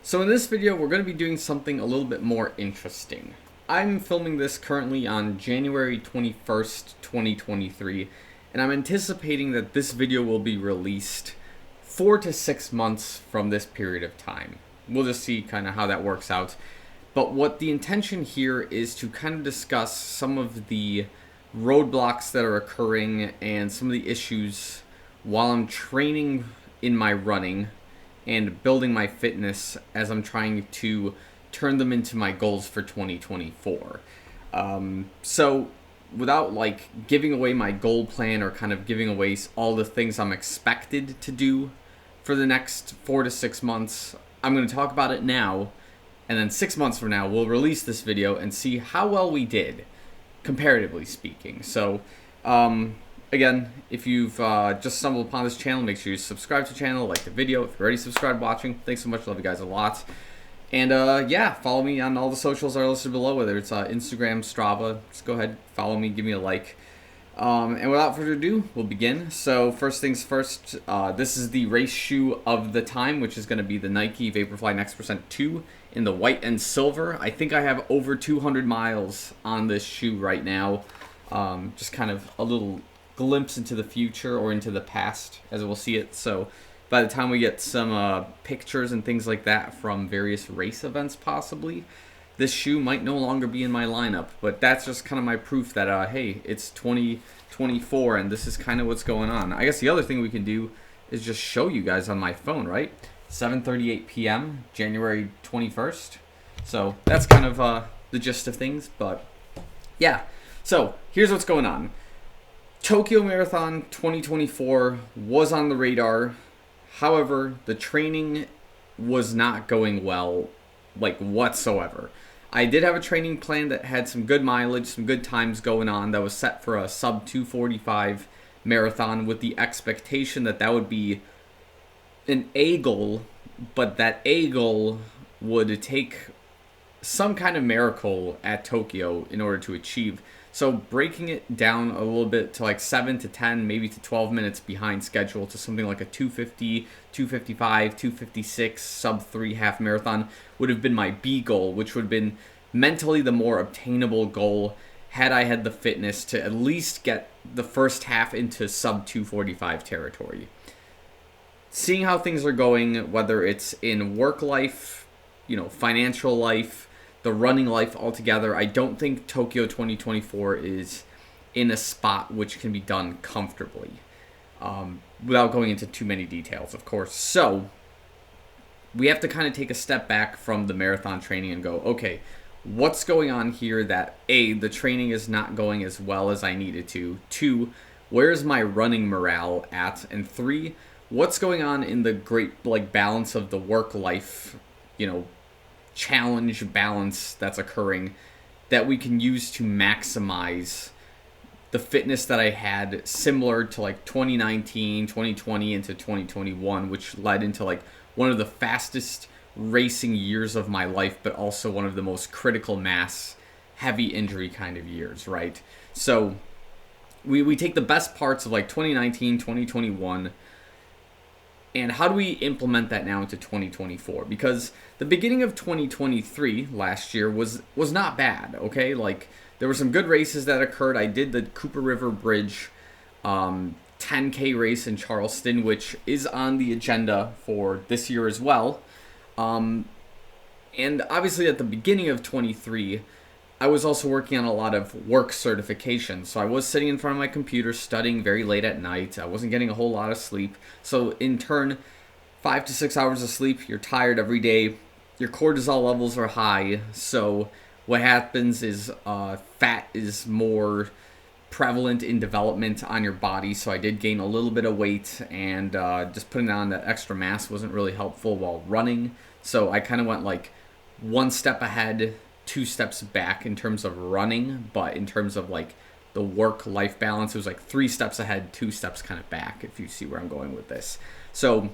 So in this video, we're going to be doing something a little bit more interesting. I'm filming this currently on January 21st, 2023, and I'm anticipating that this video will be released 4 to 6 months from this period of time. We'll just see kind of how that works out. But what the intention here is to kind of discuss some of the roadblocks that are occurring and some of the issues while I'm training in my running and building my fitness as I'm trying to turn them into my goals for 2024. So without like giving away my goal plan or kind of giving away all the things I'm expected to do for the next 4 to 6 months, I'm going to talk about it now, and then 6 months from now we'll release this video and see how well we did, comparatively speaking. So again, if you've just stumbled upon this channel, make sure you subscribe to the channel, like the video. If you're already subscribed watching, thanks so much. Love you guys a lot. And yeah, follow me on all the socials that are listed below, whether it's Instagram, Strava. Just go ahead, follow me, give me a like. And without further ado, we'll begin. So first things first, this is the race shoe of the time, which is going to be the Nike Vaporfly Next Percent 2 in the white and silver. I think I have over 200 miles on this shoe right now. Just kind of a little glimpse into the future or into the past as we'll see it. So by the time we get some pictures and things like that from various race events possibly, this shoe might no longer be in my lineup. But that's just kind of my proof that hey, it's 2024 and this is kind of what's going on. I guess the other thing we can do is just show you guys on my phone, right? 7:38 p.m. January 21st. So that's kind of the gist of things. But yeah, so here's what's going on. Tokyo Marathon 2024 was on the radar. However, the training was not going well, like whatsoever. I did have a training plan that had some good mileage, some good times going on, that was set for a sub 245 marathon with the expectation that that would be an A goal, but that A goal would take some kind of miracle at Tokyo in order to achieve. So breaking it down a little bit to like 7 to 10, maybe to 12 minutes behind schedule to something like a 250, 255, 256, sub 3 half marathon would have been my B goal, which would have been mentally the more obtainable goal had I had the fitness to at least get the first half into sub 245 territory. Seeing how things are going, whether it's in work life, financial life, the running life altogether, I don't think Tokyo 2024 is in a spot which can be done comfortably, without going into too many details, of course. So we have to kind of take a step back from the marathon training and go, okay, what's going on here that A, the training is not going as well as I needed to, 2, where's my running morale at, and 3, what's going on in the great balance of the work life, challenge balance that's occurring that we can use to maximize the fitness that I had, similar to 2019, 2020 into 2021, which led into one of the fastest racing years of my life, but also one of the most critical mass, heavy injury kind of years, right? So we take the best parts of 2019, 2021, and how do we implement that now into 2024? Because the beginning of 2023 last year was not bad, okay? There were some good races that occurred. I did the Cooper River Bridge 10K race in Charleston, which is on the agenda for this year as well. And obviously at the beginning of 23, I was also working on a lot of work certifications. So I was sitting in front of my computer studying very late at night. I wasn't getting a whole lot of sleep. So in turn, 5 to 6 hours of sleep, you're tired every day. Your cortisol levels are high. So what happens is fat is more prevalent in development on your body. So I did gain a little bit of weight, and just putting on that extra mass wasn't really helpful while running. So I kind of went one step ahead, 2 steps back in terms of running, but in terms of the work-life balance, it was 3 steps ahead, 2 steps kind of back, if you see where I'm going with this. So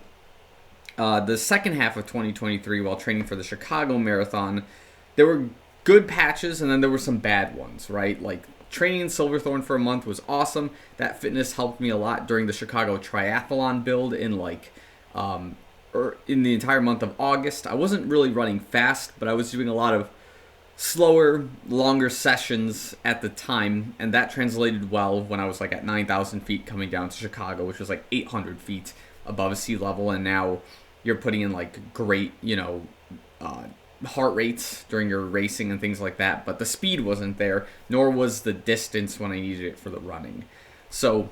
the second half of 2023, while training for the Chicago Marathon, there were good patches and then there were some bad ones, right? Training in Silverthorne for a month was awesome. That fitness helped me a lot during the Chicago Triathlon build in in the entire month of August. I wasn't really running fast, but I was doing a lot of slower, longer sessions at the time, and that translated well when I was like at 9,000 feet coming down to Chicago, which was like 800 feet above sea level, and now you're putting in like great, heart rates during your racing and things like that, but the speed wasn't there, nor was the distance when I needed it for the running. So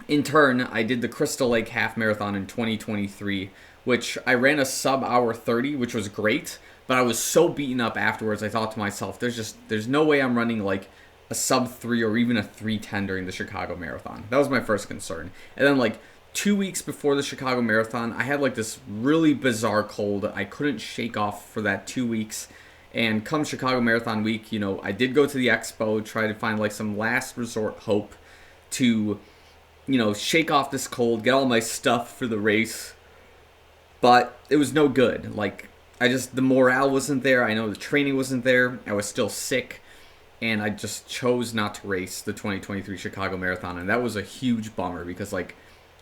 in turn, I did the Crystal Lake Half Marathon in 2023, which I ran a sub-hour 30, which was great, but I was so beaten up afterwards, I thought to myself, there's no way I'm running like a sub-3 or even a 3:10 during the Chicago Marathon. That was my first concern. And then like 2 weeks before the Chicago Marathon, I had like this really bizarre cold I couldn't shake off for that 2 weeks. And come Chicago Marathon week, I did go to the expo, try to find like some last resort hope to shake off this cold, get all my stuff for the race. But it was no good. Like, the morale wasn't there. I know the training wasn't there. I was still sick. And I just chose not to race the 2023 Chicago Marathon. And that was a huge bummer because, like,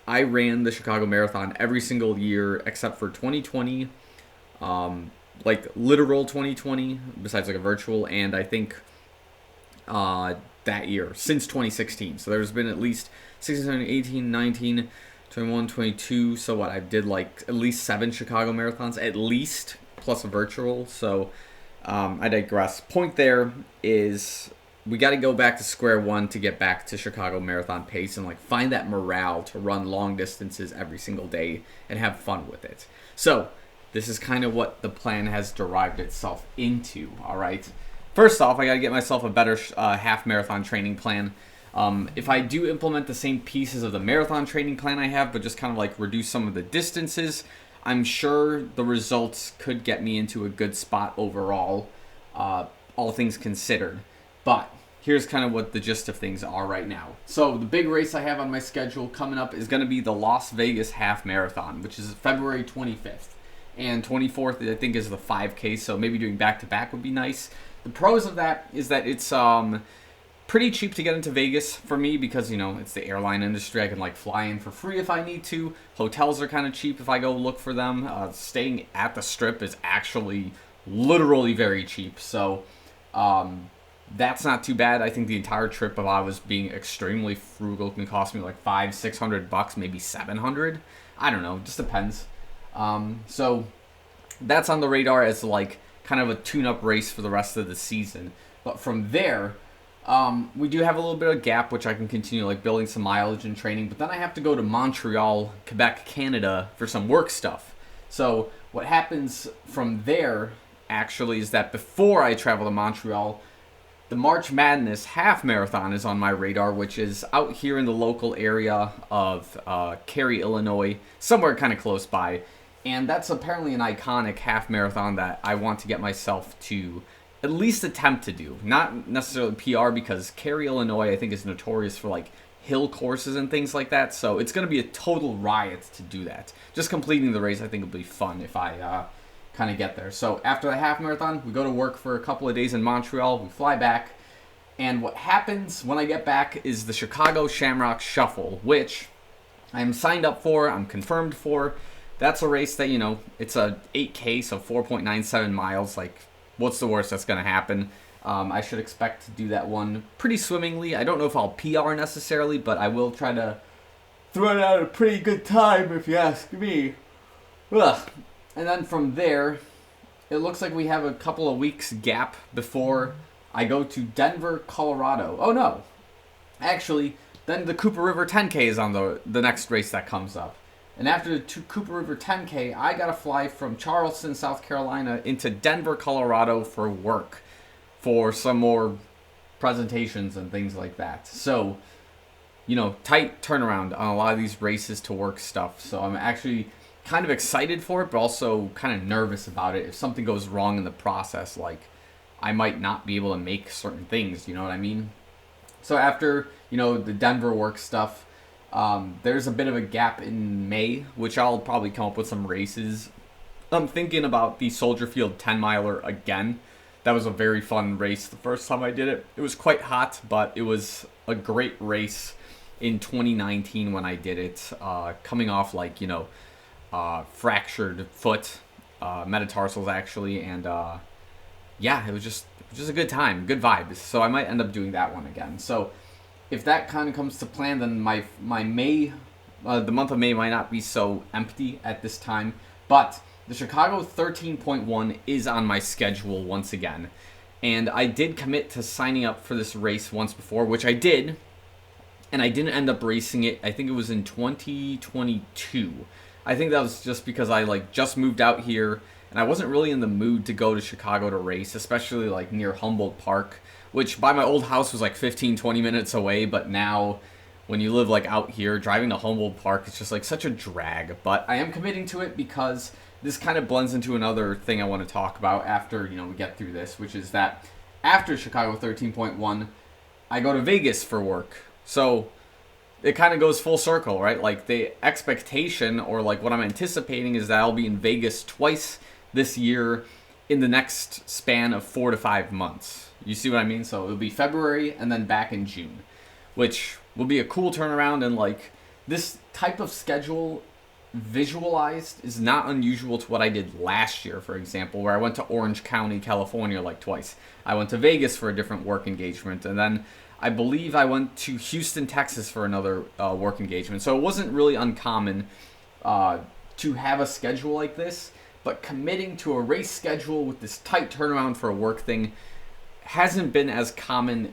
I ran the Chicago Marathon every single year except for 2020. Like, literal 2020, besides, like, a virtual. And I think that year, since 2016. So there's been at least 16, 17, 18, 19, 21, 22. So what? I did like at least 7 Chicago marathons, at least, plus a virtual. So I digress. Point there is we got to go back to square one to get back to Chicago marathon pace and like find that morale to run long distances every single day and have fun with it. So this is kind of what the plan has derived itself into. All right. First off, I got to get myself a better half marathon training plan. If I do implement the same pieces of the marathon training plan I have, but just kind of like reduce some of the distances, I'm sure the results could get me into a good spot overall, all things considered. But here's kind of what the gist of things are right now. So the big race I have on my schedule coming up is going to be the Las Vegas Half Marathon, which is February 25th. And 24th, I think, is the 5K, so maybe doing back-to-back would be nice. The pros of that is that it's pretty cheap to get into Vegas for me because, it's the airline industry. I can, like, fly in for free if I need to. Hotels are kind of cheap if I go look for them. Staying at the Strip is actually literally very cheap. So that's not too bad. I think the entire trip, if I was being extremely frugal, can cost me like $500-600, maybe $700. I don't know. It just depends. So that's on the radar as, like, kind of a tune-up race for the rest of the season. But from there, we do have a little bit of gap, which I can continue like building some mileage and training. But then I have to go to Montreal, Quebec, Canada for some work stuff. So what happens from there, actually, is that before I travel to Montreal, the March Madness Half Marathon is on my radar, which is out here in the local area of Cary, Illinois, somewhere kind of close by. And that's apparently an iconic half marathon that I want to get myself to at least attempt to do. Not necessarily PR, because Cary, Illinois, I think, is notorious for like hill courses and things like that. So it's going to be a total riot to do that. Just completing the race, I think, will be fun if I kind of get there. So after the half marathon, we go to work for a couple of days in Montreal. We fly back. And what happens when I get back is the Chicago Shamrock Shuffle, which I'm signed up for, I'm confirmed for. That's a race that, it's a 8K, so 4.97 miles. Like, what's the worst that's going to happen? I should expect to do that one pretty swimmingly. I don't know if I'll PR necessarily, but I will try to throw it out a pretty good time, if you ask me. Ugh. And then from there, it looks like we have a couple of weeks gap before I go to Denver, Colorado. Oh, no. Actually, then the Cooper River 10K is on the next race that comes up. And after the Cooper River 10K, I got to fly from Charleston, South Carolina, into Denver, Colorado for work, for some more presentations and things like that. So, tight turnaround on a lot of these races to work stuff. So I'm actually kind of excited for it, but also kind of nervous about it. If something goes wrong in the process, like, I might not be able to make certain things, you know what I mean? So after, the Denver work stuff, there's a bit of a gap in May, which I'll probably come up with some races. I'm thinking about the Soldier Field 10-miler again. That was a very fun race the first time I did it. It was quite hot, but it was a great race in 2019 when I did it. Coming off, like, fractured foot, metatarsals actually, and yeah, it was just a good time, good vibes. So I might end up doing that one again. So if that kind of comes to plan, then my May, the month of May might not be so empty at this time. But the Chicago 13.1 is on my schedule once again. And I did commit to signing up for this race once before, which I did. And I didn't end up racing it. I think it was in 2022. I think that was just because I just moved out here and I wasn't really in the mood to go to Chicago to race, especially near Humboldt Park, which by my old house was 15-20 minutes away, but now when you live out here, driving to Humboldt Park, it's just such a drag. But I am committing to it because this kind of blends into another thing I want to talk about after, we get through this, which is that after Chicago 13.1, I go to Vegas for work. So it kind of goes full circle, right? The expectation or what I'm anticipating is that I'll be in Vegas twice this year in the next span of 4 to 5 months. You see what I mean? So it'll be February and then back in June, which will be a cool turnaround. And this type of schedule visualized is not unusual to what I did last year, for example, where I went to Orange County, California twice. I went to Vegas for a different work engagement, and then I believe I went to Houston, Texas for another work engagement. So it wasn't really uncommon to have a schedule like this, but committing to a race schedule with this tight turnaround for a work thing hasn't been as common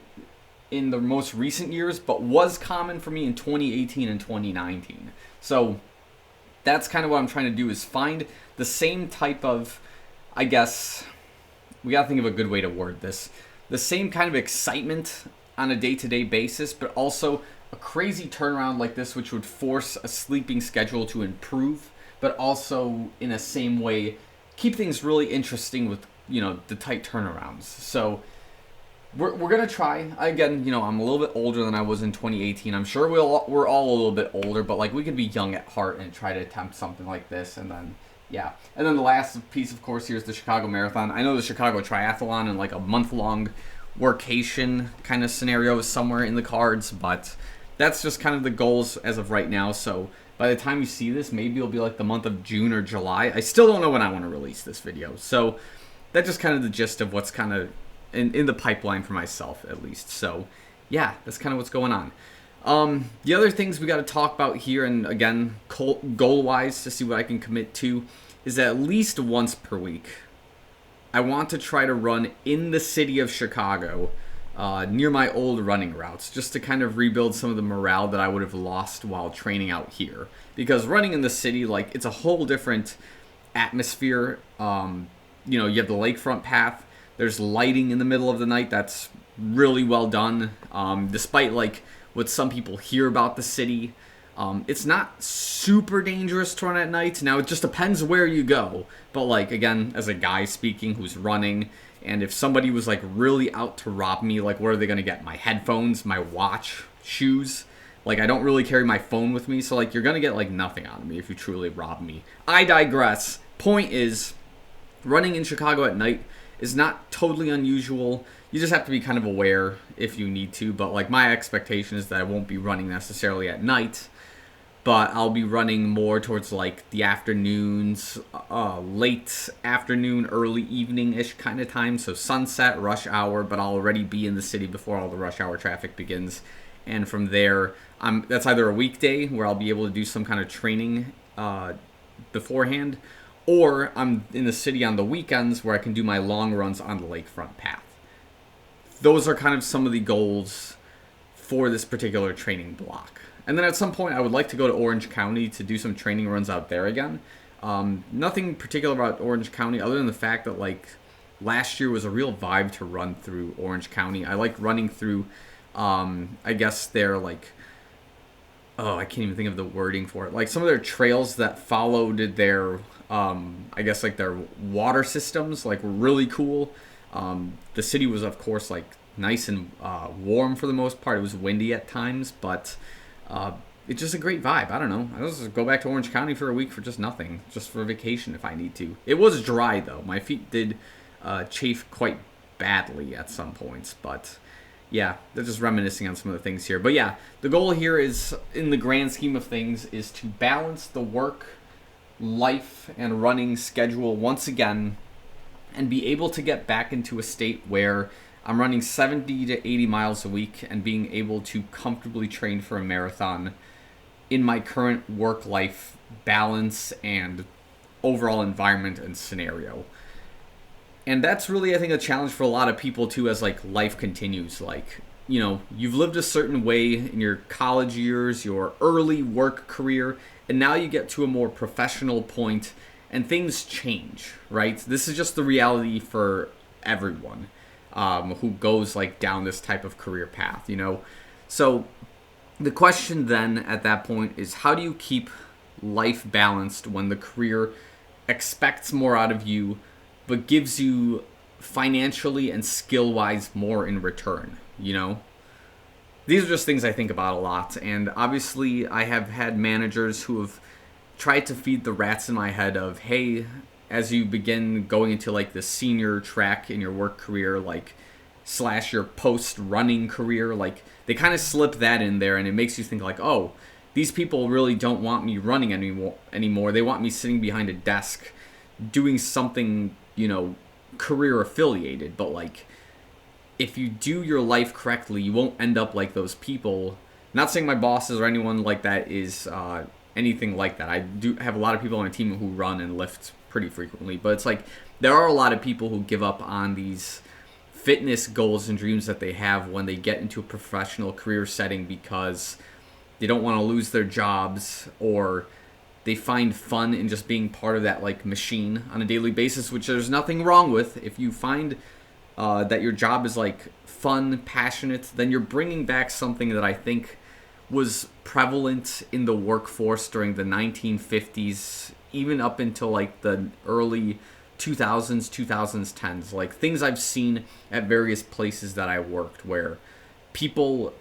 in the most recent years, but was common for me in 2018 and 2019. So that's kind of what I'm trying to do, is find the same type of, I guess, we gotta think of a good way to word this, the same kind of excitement on a day-to-day basis, but also a crazy turnaround like this, which would force a sleeping schedule to improve, but also in a same way keep things really interesting with the tight turnarounds. So we're gonna try again. I'm a little bit older than I was in 2018. I'm sure we're all a little bit older, but we could be young at heart and try to attempt something like this. And then and then the last piece, of course, here is the Chicago Marathon. I know the Chicago Triathlon and a month-long workation kind of scenario is somewhere in the cards, but that's just kind of the goals as of right now. So by the time you see this, maybe it'll be the month of June or July. I still don't know when I want to release this video. So that's just kind of the gist of what's kind of in the pipeline for myself, at least. So yeah, that's kind of what's going on. The other things we got to talk about here, and again, goal-wise, to see what I can commit to, is that at least once per week, I want to try to run in the city of Chicago, near my old running routes, just to kind of rebuild some of the morale that I would have lost while training out here. Because running in the city, it's a whole different atmosphere. You have the lakefront path. There's lighting in the middle of the night that's really well done. Despite what some people hear about the city, it's not super dangerous to run at night. Now, it just depends where you go. But again, as a guy speaking who's running, and if somebody was really out to rob me, what are they gonna get? My headphones, my watch, shoes? I don't really carry my phone with me, so you're gonna get nothing out of me if you truly rob me. I digress. Point is, running in Chicago at night is not totally unusual. You just have to be kind of aware if you need to, but my expectation is that I won't be running necessarily at night, but I'll be running more towards the afternoons, late afternoon, early evening-ish kind of time. So sunset, rush hour, but I'll already be in the city before all the rush hour traffic begins. And from there, that's either a weekday where I'll be able to do some kind of training beforehand, or I'm in the city on the weekends where I can do my long runs on the lakefront path. Those are kind of some of the goals for this particular training block. And then at some point, I would like to go to Orange County to do some training runs out there again. Nothing particular about Orange County other than the fact that last year was a real vibe to run through Orange County. I like running through, I guess they're I can't even think of the wording for it. Some of their trails that followed their, I guess their water systems, were really cool. The city was, of course, nice and warm for the most part. It was windy at times, but it's just a great vibe. I don't know. I'll just go back to Orange County for a week for just nothing, just for a vacation if I need to. It was dry, though. My feet did chafe quite badly at some points, but yeah, they're just reminiscing on some of the things here. But yeah, the goal here is, in the grand scheme of things, is to balance the work life and running schedule once again and be able to get back into a state where I'm running 70 to 80 miles a week and being able to comfortably train for a marathon in my current work-life balance and overall environment and scenario. And that's really, I think, a challenge for a lot of people too, as like life continues. Like, you know, you've lived a certain way in your college years, your early work career, and now you get to a more professional point and things change, right? This is just the reality for everyone who goes like down this type of career path, you know? So the question then at that point is, how do you keep life balanced when the career expects more out of you but gives you financially and skill-wise more in return, you know? These are just things I think about a lot, and obviously I have had managers who have tried to feed the rats in my head of, hey, as you begin going into like the senior track in your work career, like / your post-running career, like they kind of slip that in there, and it makes you think like, oh, these people really don't want me running anymore. They want me sitting behind a desk doing something, you know, career affiliated. But like, if you do your life correctly, you won't end up like those people. Not saying my bosses or anyone like that is anything like that. I do have a lot of people on my team who run and lift pretty frequently, but it's like there are a lot of people who give up on these fitness goals and dreams that they have when they get into a professional career setting because they don't want to lose their jobs, or they find fun in just being part of that like machine on a daily basis, which there's nothing wrong with. If you find that your job is like fun, passionate, then you're bringing back something that I think was prevalent in the workforce during the 1950s, even up until like the early 2000s, 2010s. Like things I've seen at various places that I worked where people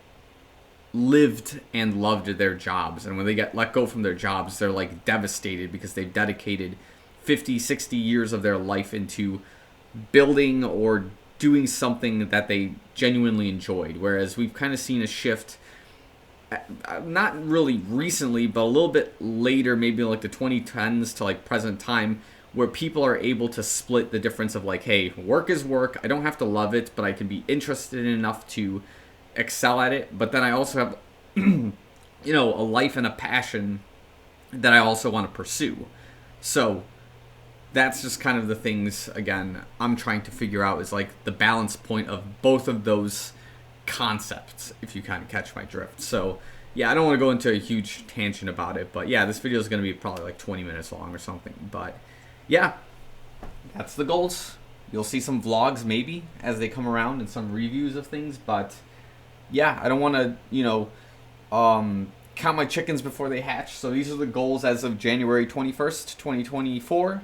lived and loved their jobs, and when they get let go from their jobs, they're like devastated because they've dedicated 50, 60 years of their life into building or doing something that they genuinely enjoyed. Whereas we've kind of seen a shift, not really recently, but a little bit later, maybe like the 2010s to like present time, where people are able to split the difference of like, hey, work is work. I don't have to love it, but I can be interested enough to excel at it. But then I also have, you know, a life and a passion that I also want to pursue. So that's just kind of the things, again, I'm trying to figure out, is like the balance point of both of those concepts, if you kind of catch my drift. So yeah, I don't want to go into a huge tangent about it, but yeah, this video is going to be probably like 20 minutes long or something. But yeah, that's the goals. You'll see some vlogs maybe as they come around and some reviews of things, but yeah, I don't want to, you know, count my chickens before they hatch. So these are the goals as of January 21st, 2024.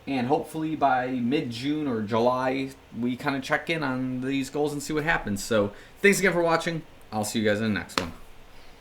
And hopefully by mid-June or July, we kind of check in on these goals and see what happens. So thanks again for watching. I'll see you guys in the next one.